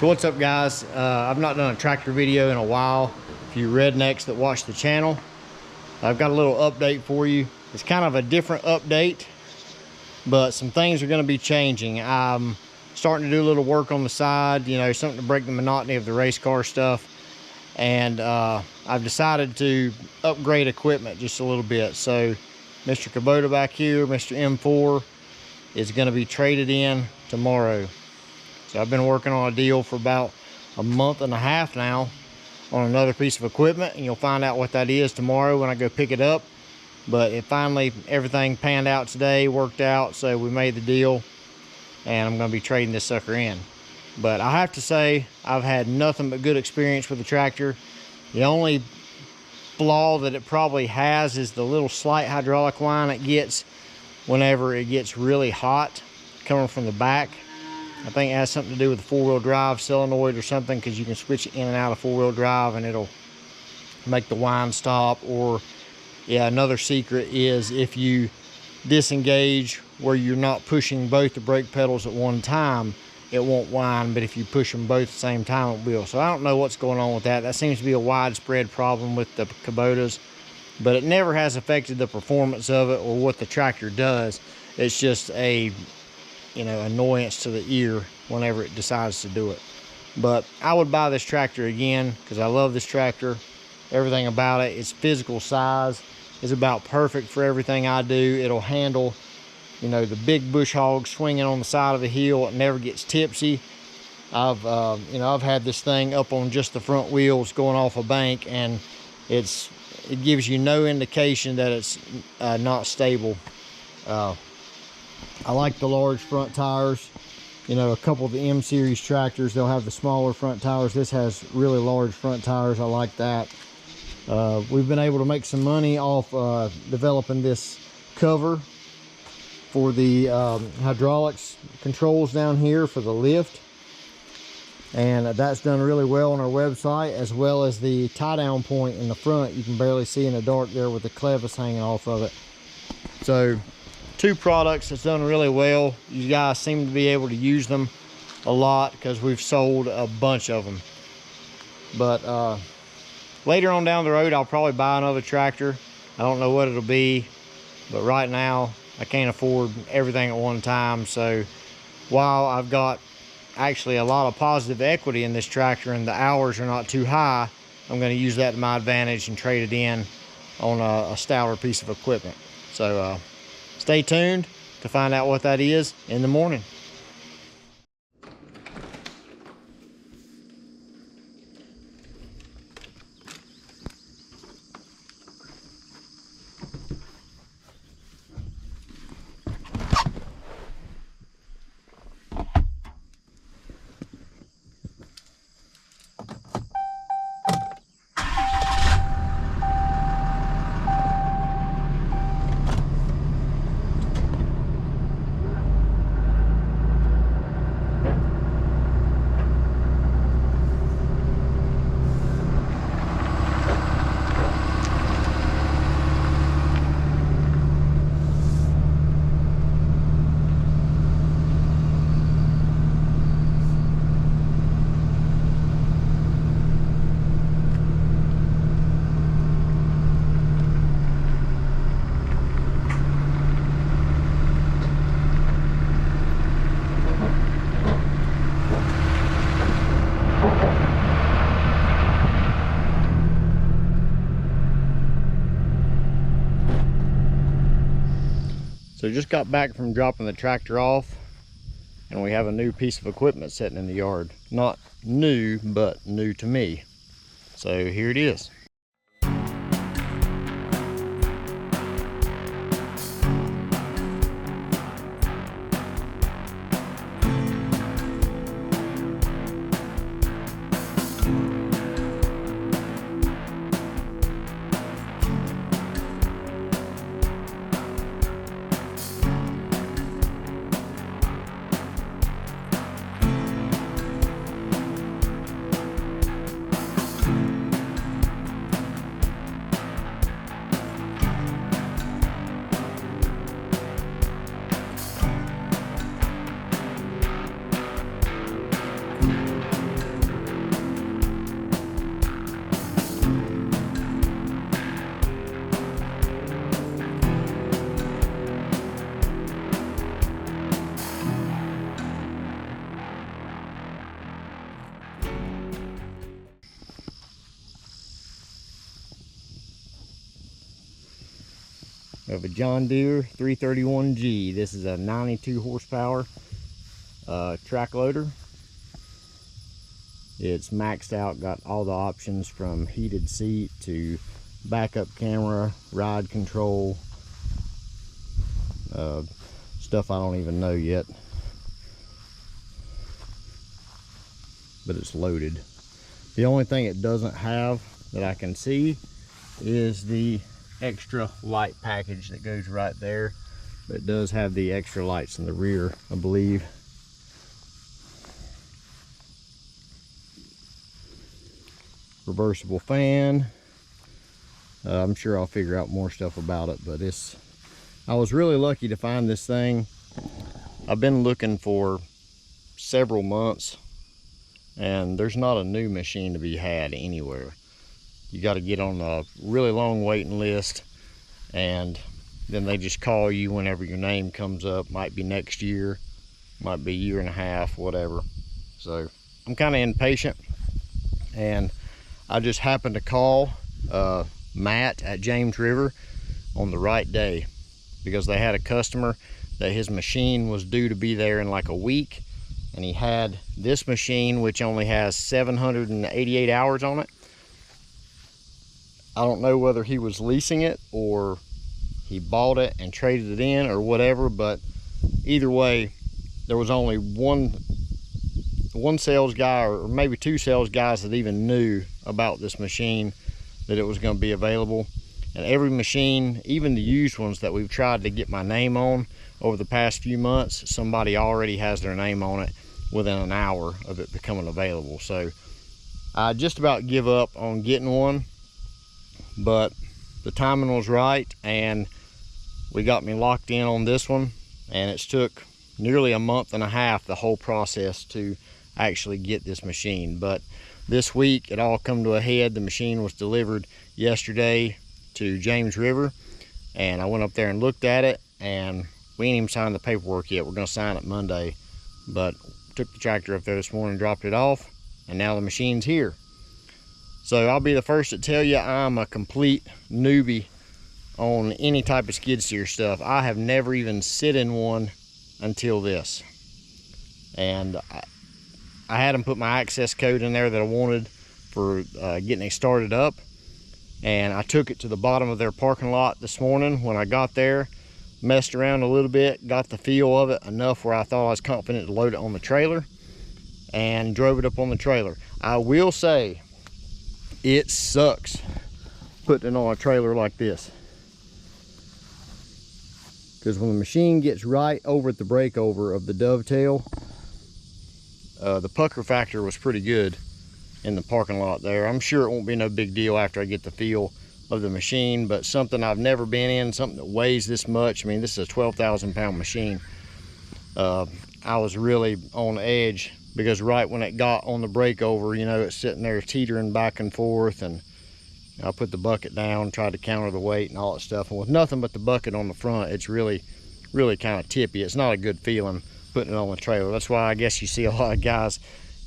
So what's up, guys? I've not done a tractor video in a while. If you rednecks that watch the channel, I've got a little update for you. It's kind of a different update, but some things are going to be changing. I'm starting to do a little work on the side, you know, something to break the monotony of the race car stuff. And I've decided to upgrade equipment just a little bit. So Mr. Kubota back here, Mr. M4, is going to be traded in tomorrow. So I've been working on a deal for about a month and a half now on another piece of equipment, and you'll find out what that is tomorrow when I go pick it up. But it finally, everything panned out today, worked out, so we made the deal, and I'm going to be trading this sucker in. But I have to say, I've had nothing but good experience with the tractor. The only flaw that it probably has is the little slight hydraulic whine it gets whenever it gets really hot coming from the back. I think it has something to do with the four-wheel drive solenoid or something, because you can switch it in and out of four-wheel drive and it'll make the whine stop. Or yeah, another secret is if you disengage where you're not pushing both the brake pedals at one time, it won't whine, but if you push them both at the same time, it will. So I don't know what's going on with that. That seems to be a widespread problem with the Kubotas, but it never has affected the performance of it or what the tractor does. It's just a, you know, annoyance to the ear whenever it decides to do it. But I would buy this tractor again because I love this tractor. Everything about it, its physical size is about perfect for everything I do. It'll handle, you know, the big bush hog swinging on the side of the hill. It never gets tipsy. I've had this thing up on just the front wheels going off a bank, and it gives you no indication that it's not stable. I like the large front tires. You know, a couple of the M series tractors, they'll have the smaller front tires. This has really large front tires. I like that. We've been able to make some money off developing this cover for the hydraulics controls down here for the lift. And that's done really well on our website, as well as the tie down point in the front. You can barely see in the dark there with the clevis hanging off of it. So two products that's done really well. You guys seem to be able to use them a lot because we've sold a bunch of them. But later on down the road, I'll probably buy another tractor. I don't know what it'll be, but right now I can't afford everything at one time. So while I've got actually a lot of positive equity in this tractor and the hours are not too high, I'm going to use that to my advantage and trade it in on a stouter piece of equipment. So stay tuned to find out what that is in the morning. So just got back from dropping the tractor off, and we have a new piece of equipment sitting in the yard. Not new, but new to me. So here it is. We have a John Deere 331G. This is a 92 horsepower track loader. It's maxed out, got all the options from heated seat to backup camera, ride control, stuff I don't even know yet, but it's loaded. The only thing it doesn't have that I can see is the extra light package that goes right there, but it does have the extra lights in the rear, I believe. Reversible fan. I'm sure I'll figure out more stuff about it, but I was really lucky to find this thing. I've been looking for several months, and there's not a new machine to be had anywhere. You got to get on a really long waiting list, and then they just call you whenever your name comes up. Might be next year, might be a year and a half, whatever. So I'm kind of impatient, and I just happened to call Matt at James River on the right day, because they had a customer that his machine was due to be there in like a week, and he had this machine which only has 788 hours on it. I don't know whether he was leasing it or he bought it and traded it in or whatever, but either way, there was only one sales guy, or maybe two sales guys, that even knew about this machine, that it was going to be available. And every machine, even the used ones that we've tried to get my name on over the past few months, somebody already has their name on it within an hour of it becoming available. So I just about give up on getting one, but the timing was right, and we got me locked in on this one, and it's took nearly a month and a half, the whole process, to actually get this machine. But this week it all come to a head. The machine was delivered yesterday to James River, and I went up there and looked at it, and we ain't even signed the paperwork yet. We're gonna sign it Monday, but took the tractor up there this morning, dropped it off, and now the machine's here. So I'll be the first to tell you, I'm a complete newbie on any type of skid steer stuff. I have never even sit in one until this, and I had them put my access code in there that I wanted for getting it started up, and I took it to the bottom of their parking lot this morning. When I got there, messed around a little bit, got the feel of it enough where I thought I was confident to load it on the trailer, and drove it up on the trailer. I will say, it sucks putting it on a trailer like this, because when the machine gets right over at the breakover of the dovetail, the pucker factor was pretty good in the parking lot there. I'm sure it won't be no big deal after I get the feel of the machine, but something I've never been in, something that weighs this much. I mean, this is a 12,000 pound machine. I was really on edge, because right when it got on the breakover, you know, it's sitting there teetering back and forth, and I put the bucket down, tried to counter the weight and all that stuff, and with nothing but the bucket on the front, it's really kind of tippy. It's not a good feeling putting it on the trailer. That's why I guess you see a lot of guys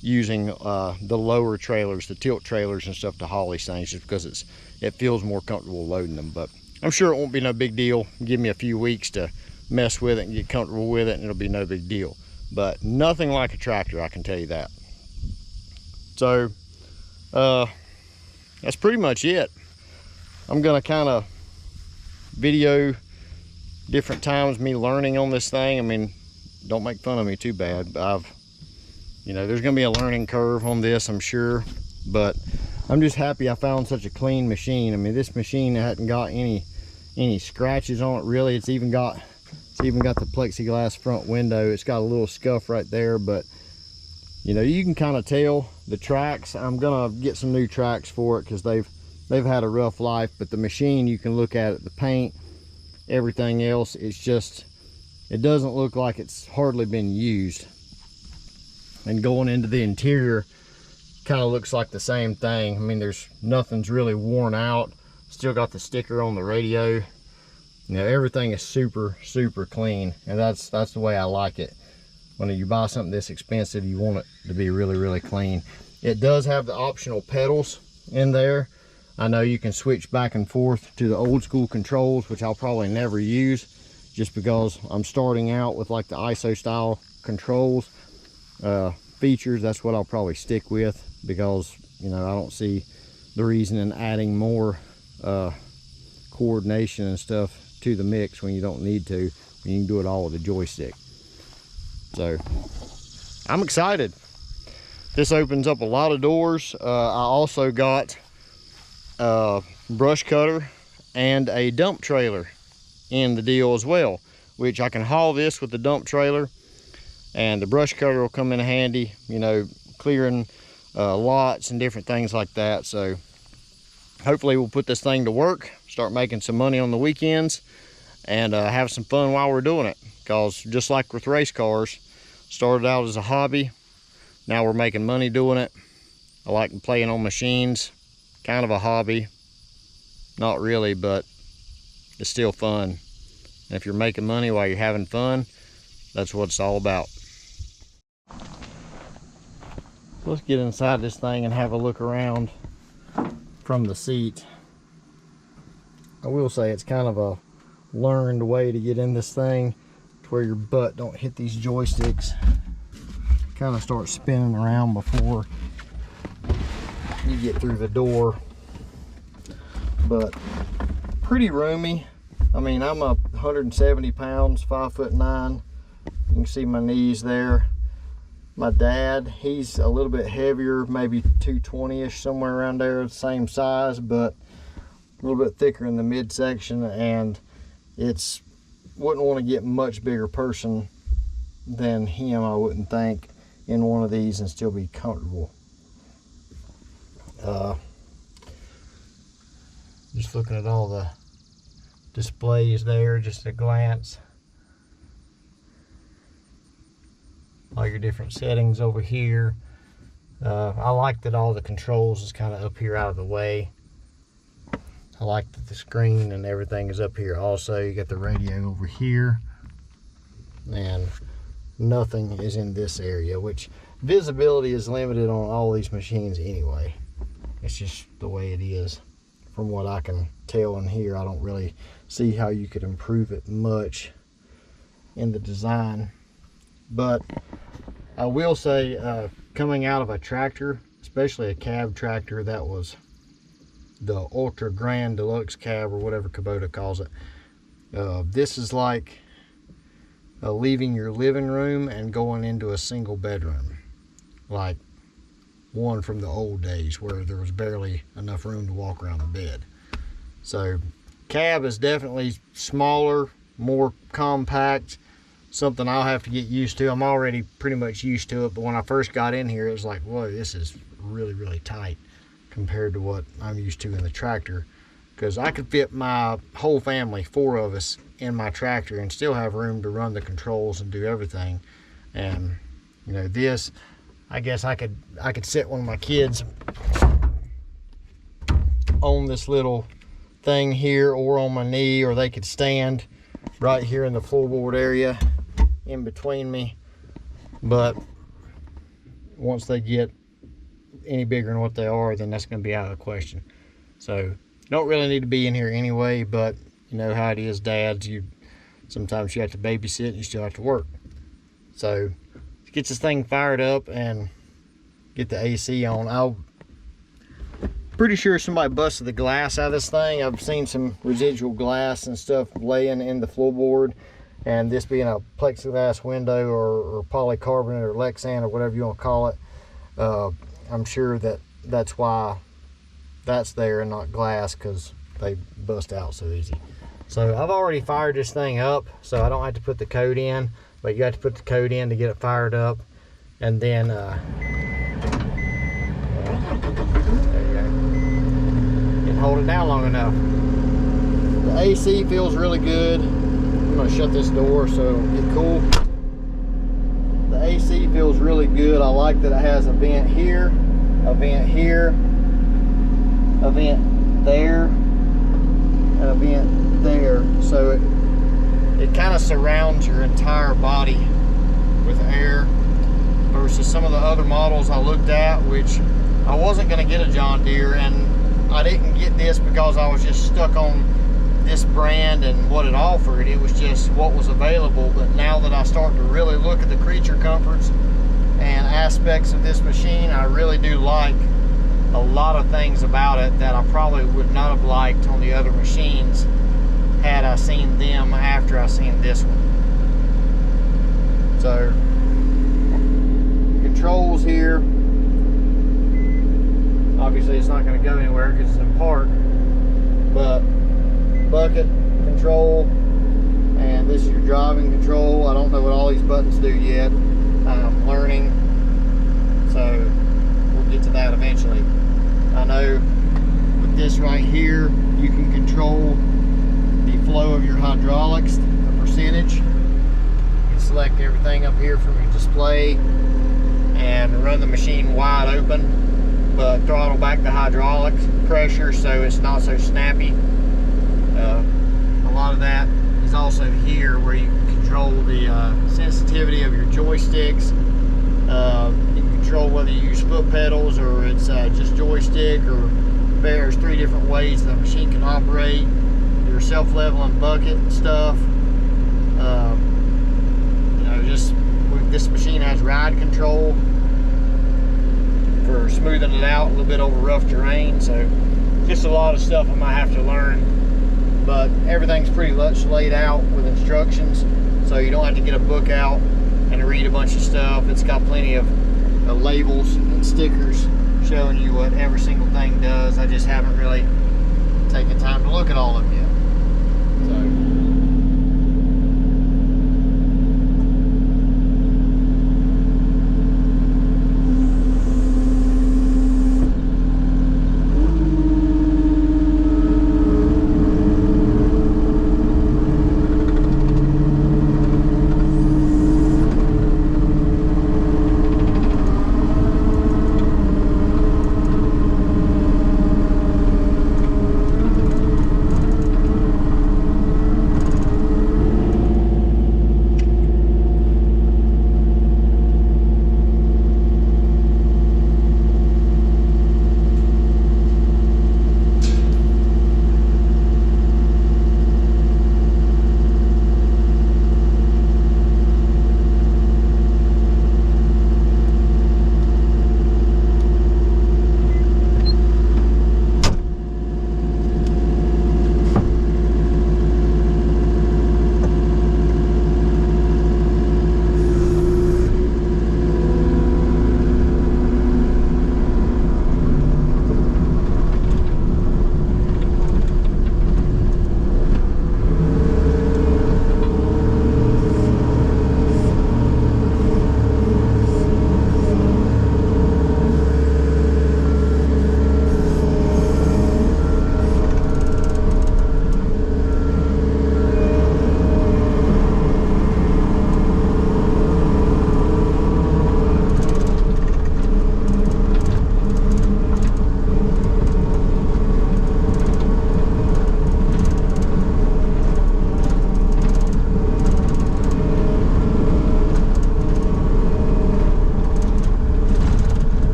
using the lower trailers, the tilt trailers and stuff, to haul these things, just because it feels more comfortable loading them. But I'm sure it won't be no big deal. Give me a few weeks to mess with it and get comfortable with it, and it'll be no big deal. But nothing like a tractor, I can tell you that. So that's pretty much it. I'm gonna kind of video different times me learning on this thing. I mean, don't make fun of me too bad, but there's gonna be a learning curve on this, I'm sure, but I'm just happy I found such a clean machine. I mean, this machine hasn't got any scratches on it really. It's even got the plexiglass front window. It's got a little scuff right there, but you can kind of tell the tracks. I'm gonna get some new tracks for it, because they've had a rough life, but the machine, you can look at it, the paint, everything else, it doesn't look like it's hardly been used. And going into the interior, kind of looks like the same thing. I mean, nothing's really worn out. Still got the sticker on the radio. Everything is super clean, and that's the way I like it. When you buy something this expensive, you want it to be really clean. It does have the optional pedals in there. I know you can switch back and forth to the old school controls, which I'll probably never use just because I'm starting out with like the ISO style controls features. That's what I'll probably stick with, because you know, I don't see the reason in adding more coordination and stuff to the mix when you don't need to. You can do it all with a joystick. So I'm excited. This opens up a lot of doors. I also got a brush cutter and a dump trailer in the deal as well, which I can haul this with the dump trailer, and the brush cutter will come in handy, you know, clearing lots and different things like that. So hopefully we'll put this thing to work, start making some money on the weekends, and have some fun while we're doing it. Because just like with race cars, started out as a hobby, now we're making money doing it. I like playing on machines, kind of a hobby, not really, but it's still fun. And if you're making money while you're having fun, that's what it's all about. Let's get inside this thing and have a look around from the seat. I will say it's kind of a learned way to get in this thing to where your butt don't hit these joysticks. Kind of start spinning around before you get through the door, but pretty roomy. I mean, I'm up 170 pounds, 5'9". You can see my knees there. My dad, he's a little bit heavier, maybe 220-ish, somewhere around there, same size, but a little bit thicker in the midsection, and it's wouldn't want to get much bigger person than him, I wouldn't think, in one of these and still be comfortable. Just looking at all the displays there, just a glance. All your different settings over here. I like that all the controls is kind of up here out of the way. I like that the screen and everything is up here also. You got the radio over here, and nothing is in this area, which visibility is limited on all these machines anyway. It's just the way it is. From what I can tell in here, I don't really see how you could improve it much in the design. But I will say, coming out of a tractor, especially a cab tractor that was the Ultra Grand Deluxe cab or whatever Kubota calls it, this is like leaving your living room and going into a single bedroom, like one from the old days where there was barely enough room to walk around the bed. So cab is definitely smaller, more compact, something I'll have to get used to. I'm already pretty much used to it, but when I first got in here, it was like, whoa, this is really, really tight compared to what I'm used to in the tractor, because I could fit my whole family, 4 of us, in my tractor and still have room to run the controls and do everything. And you know, this, I guess I could sit one of my kids on this little thing here or on my knee, or they could stand right here in the floorboard area in between me. But once they get any bigger than what they are, then that's going to be out of the question. So don't really need to be in here anyway, but you know how it is, dads, sometimes you have to babysit and you still have to work. So to get this thing fired up and get the AC on, I'm pretty sure somebody busted the glass out of this thing. I've seen some residual glass and stuff laying in the floorboard, and this being a plexiglass window or polycarbonate or Lexan or whatever you want to call it, I'm sure that's why that's there and not glass, because they bust out so easy. So I've already fired this thing up, so I don't have to put the code in, but you have to put the code in to get it fired up. And then there you go. Didn't hold it down long enough. The AC feels really good. I'm gonna shut this door so it'll get cool. The AC feels really good. I like that it has a vent here, a vent here, a vent there, and a vent there. So it kind of surrounds your entire body with air, versus some of the other models I looked at, which I wasn't going to get a John Deere, and I didn't get this because I was just stuck on this brand and what it offered. It was just what was available. But now that I start to really look at the creature comforts and aspects of this machine, I really do like a lot of things about it that I probably would not have liked on the other machines had I seen them after I seen this one. So controls here, obviously it's not going to go anywhere because it's in park, but bucket control, and this is your driving control. I don't know what all these buttons do yet. I'm learning, so we'll get to that eventually. I know with this right here, you can control the flow of your hydraulics, the percentage. You can select everything up here from your display and run the machine wide open, but throttle back the hydraulic pressure so it's not so snappy. A lot of that is also here where you can control the sensitivity of your joysticks. You can control whether you use foot pedals or it's just joystick, or there's 3 different ways the machine can operate. Your self-leveling bucket stuff. You know, just this machine has ride control for smoothing it out a little bit over rough terrain. So just a lot of stuff I might have to learn. But everything's pretty much laid out with instructions, so you don't have to get a book out and read a bunch of stuff. It's got plenty of labels and stickers showing you what every single thing does. I just haven't really taken time to look at all of them yet. So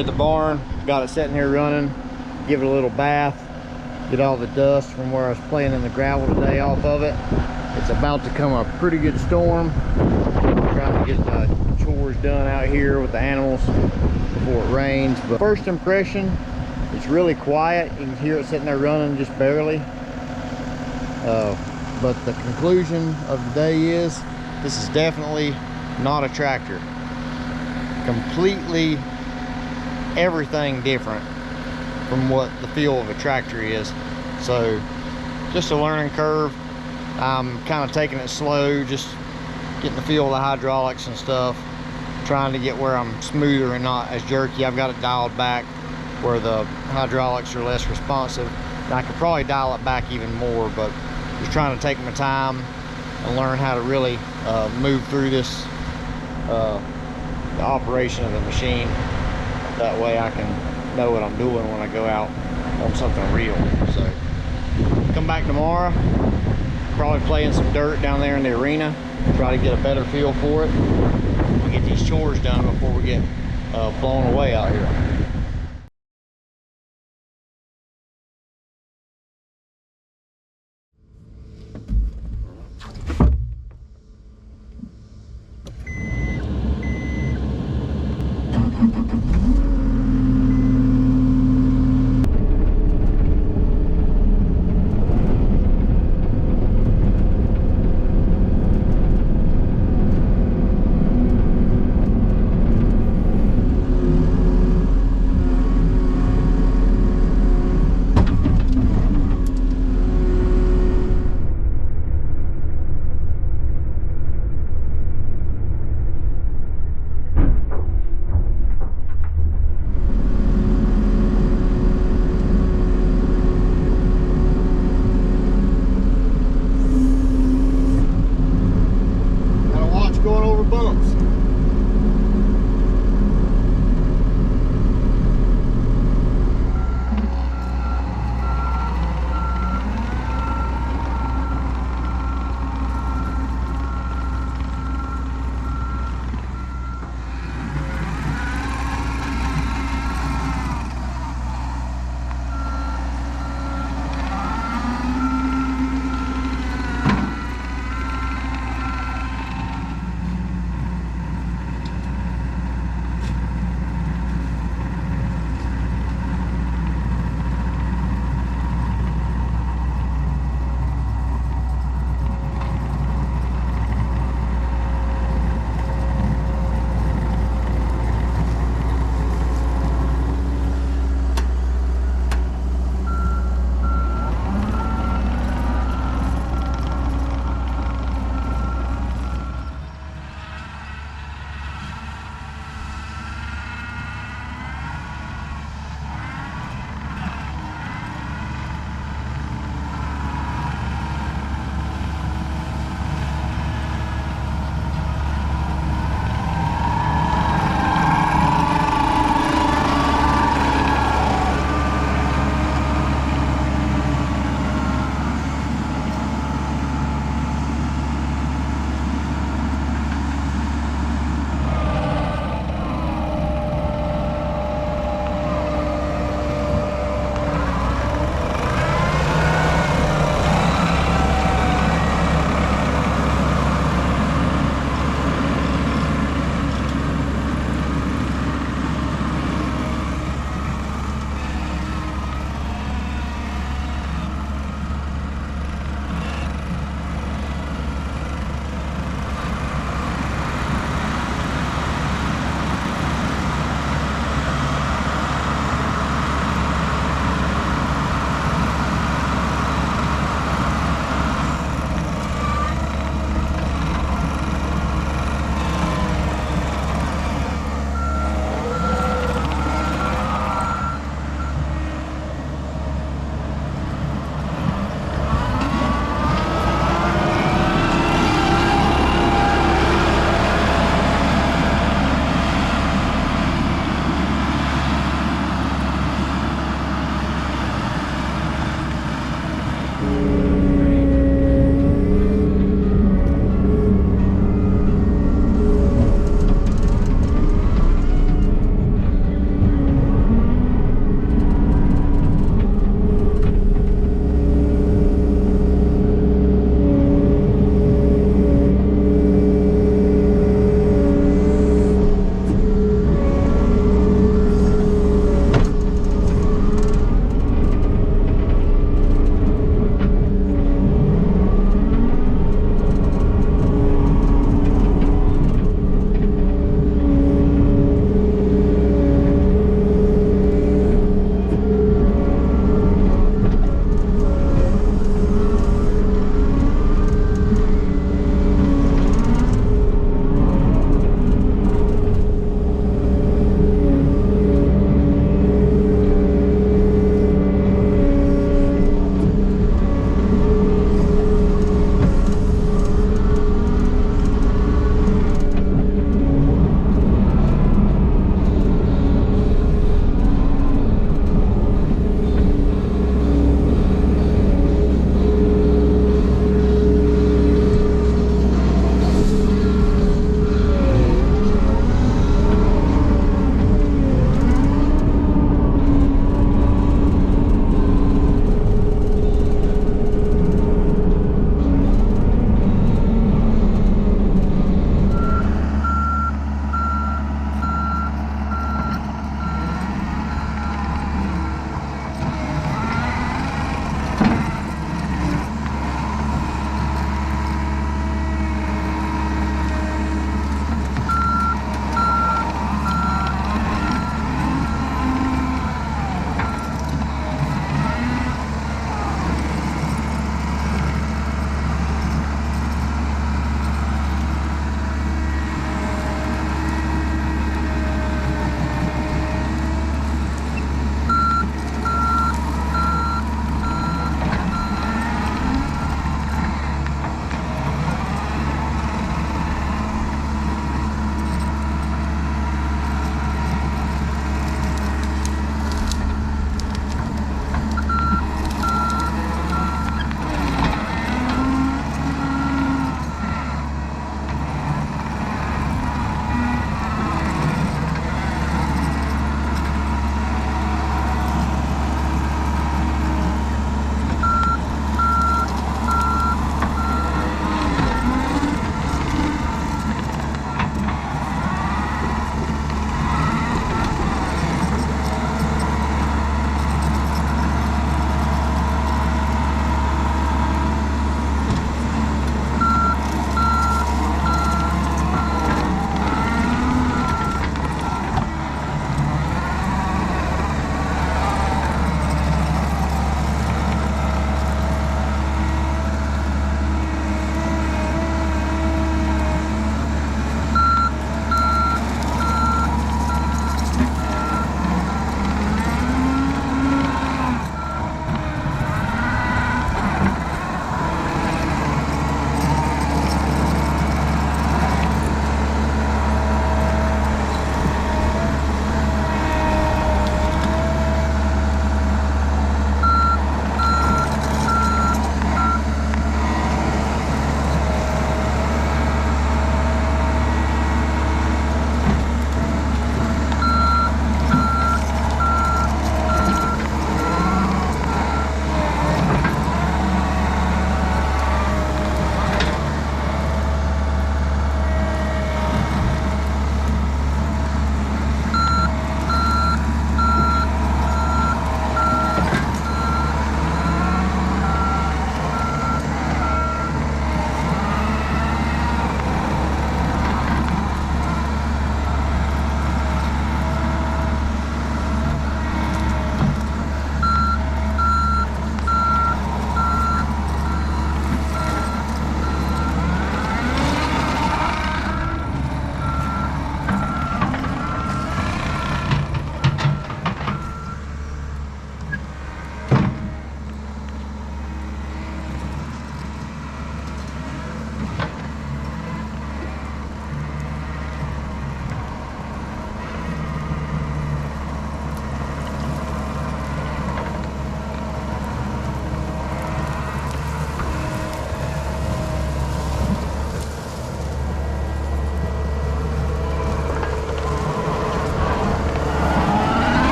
at the barn, got it sitting here running, give it a little bath, get all the dust from where I was playing in the gravel today off of it. It's about to come a pretty good storm. I'm trying to get the chores done out here with the animals before it rains. But first impression, it's really quiet. You can hear it sitting there running just barely. But the conclusion of the day is this is definitely not a tractor. Completely everything different from what the feel of a tractor is. So just a learning curve. I'm kind of taking it slow, just getting the feel of the hydraulics and stuff, trying to get where I'm smoother and not as jerky. I've got it dialed back where the hydraulics are less responsive, and I could probably dial it back even more, but just trying to take my time and learn how to really move through this the operation of the machine. That way I can know what I'm doing when I go out want something real. So come back tomorrow, probably play in some dirt down there in the arena, try to get a better feel for it. We'll get these chores done before we get blown away out here.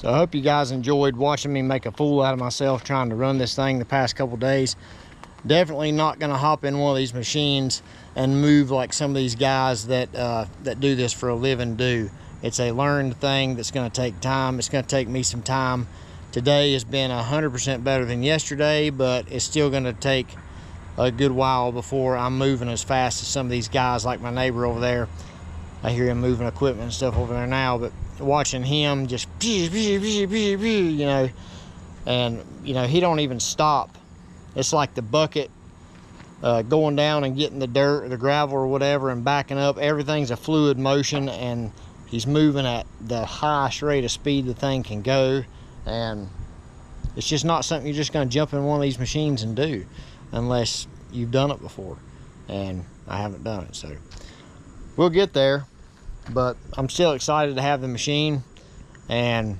So I hope you guys enjoyed watching me make a fool out of myself trying to run this thing the past couple days. Definitely not going to hop in one of these machines and move like some of these guys that that do this for a living do. It's a learned thing that's going to take time. It's going to take me some time. Today has been 100% better than yesterday, but it's still going to take a good while before I'm moving as fast as some of these guys, like my neighbor over there. I hear him moving equipment and stuff over there now, but watching him just, you know, and you know, he don't even stop. It's like the bucket going down and getting the dirt or the gravel or whatever and backing up. Everything's a fluid motion, and he's moving at the highest rate of speed the thing can go. And it's just not something you're just going to jump in one of these machines and do unless you've done it before, and I haven't done it. So we'll get there, but I'm still excited to have the machine, and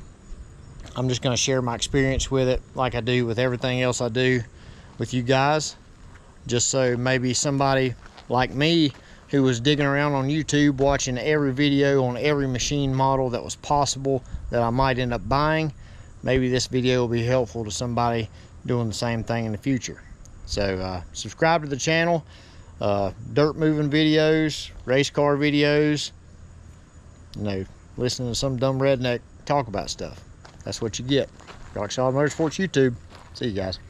I'm just going to share my experience with it like I do with everything else I do with you guys, just so maybe somebody like me who was digging around on YouTube watching every video on every machine model that was possible that I might end up buying, maybe this video will be helpful to somebody doing the same thing in the future. So subscribe to the channel. Dirt moving videos, race car videos, you know, listening to some dumb redneck talk about stuff. That's what you get. Rock Solid Motorsports YouTube. See you guys.